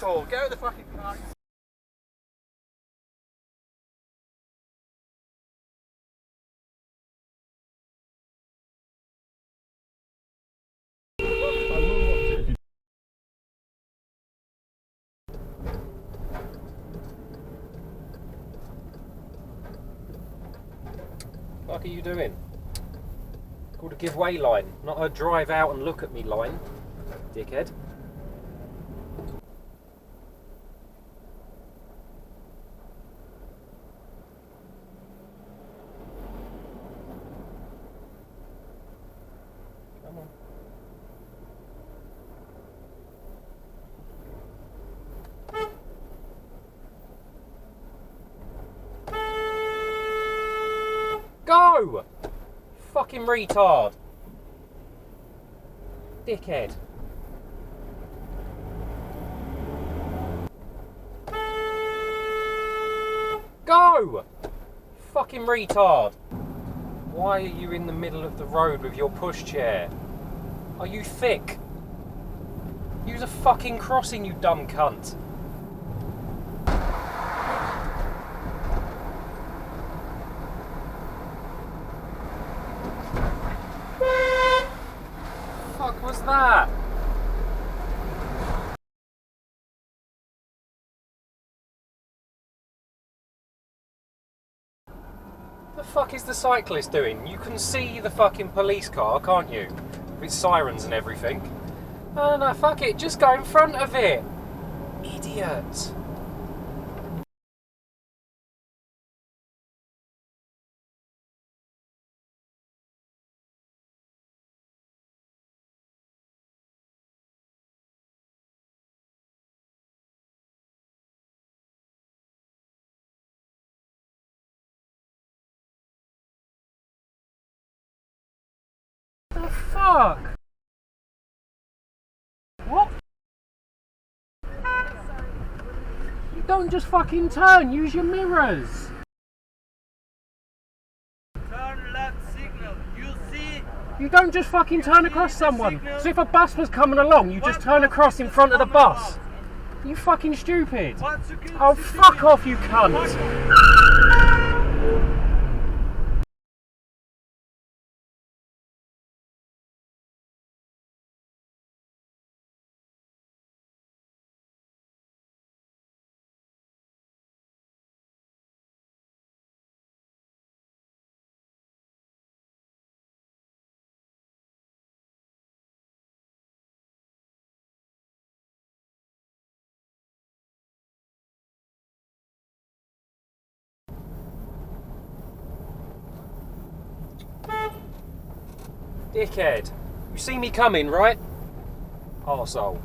asshole! Get out of the fucking car! What are you doing? It's called a give way line, not a drive out and look at me line, dickhead. Come on. Go! Fucking retard. Dickhead. Go! Fucking retard. Why are you in the middle of the road with your pushchair? Are you thick? Use a fucking crossing, you dumb cunt. Fuck was that? The fuck is the cyclist doing? You can see the fucking police car, can't you? With sirens and everything. Oh no, fuck it, just go in front of it. Idiot. The fuck? What? You don't just fucking turn, use your mirrors. Turn left signal. You see? You don't just fucking turn across someone. So if a bus was coming along, you just turn across in front of the bus. Are you fucking stupid? Oh, fuck off, you cunt. Dickhead. You see me coming, right? Arsehole.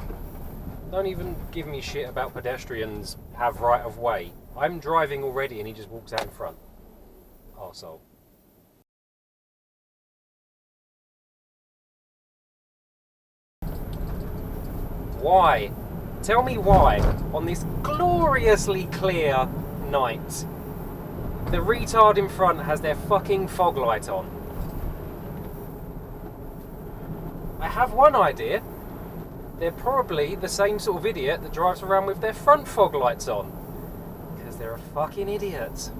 Don't even give me shit about pedestrians have right of way. I'm driving already and he just walks out in front. Arsehole. Why? Tell me why, on this gloriously clear night, the retard in front has their fucking fog light on. I have one idea. They're probably the same sort of idiot that drives around with their front fog lights on. Because they're a fucking idiot.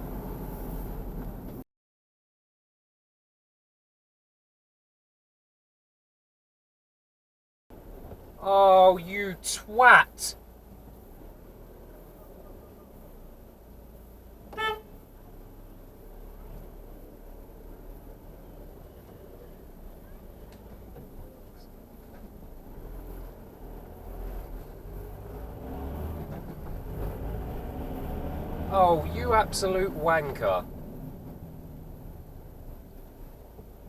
Oh, you twat! Oh, you absolute wanker.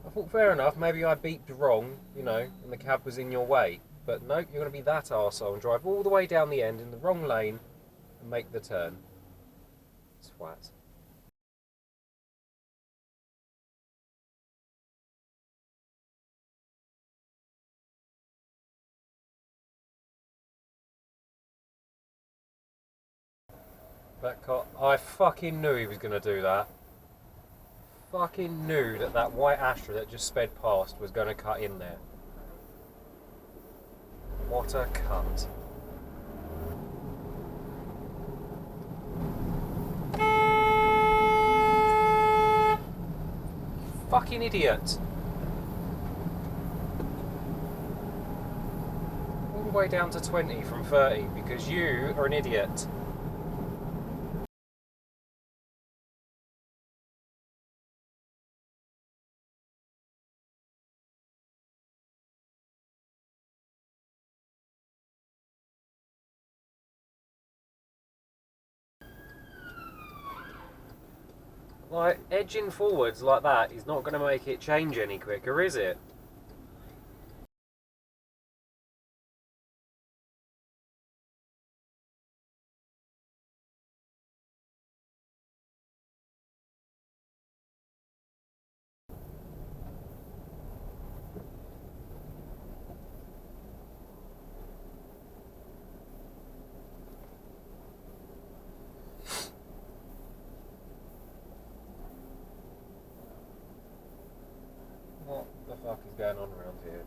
I thought, fair enough, maybe I beeped wrong, you know, and the cab was in your way. But no, you're going to be that arsehole and drive all the way down the end in the wrong lane and make the turn. Swat. That car, I fucking knew he was going to do that. Fucking knew that that white Astra that just sped past was going to cut in there. What a cunt. fucking idiot. All the way down to 20 from 30 because you are an idiot. Like, edging forwards like that is not going to make it change any quicker, is it? What the fuck is going on around here?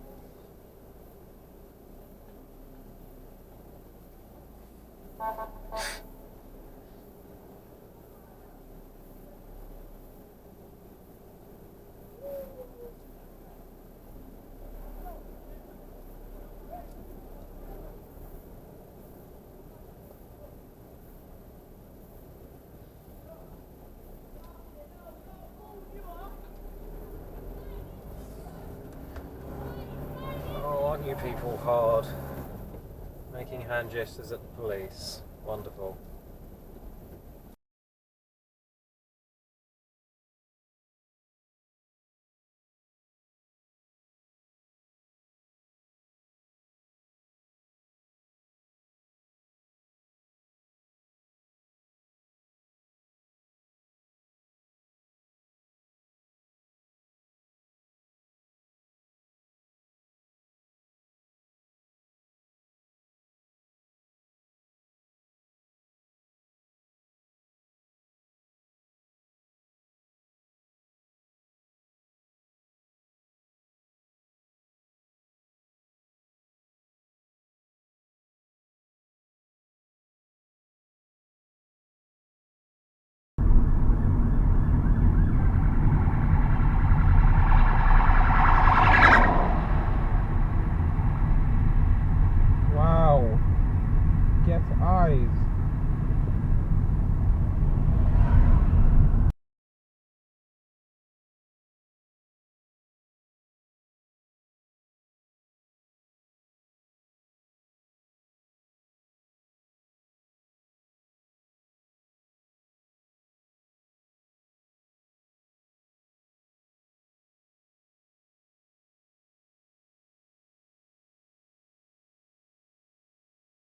Oh, aren't you people hard? Making hand gestures at the police. Wonderful.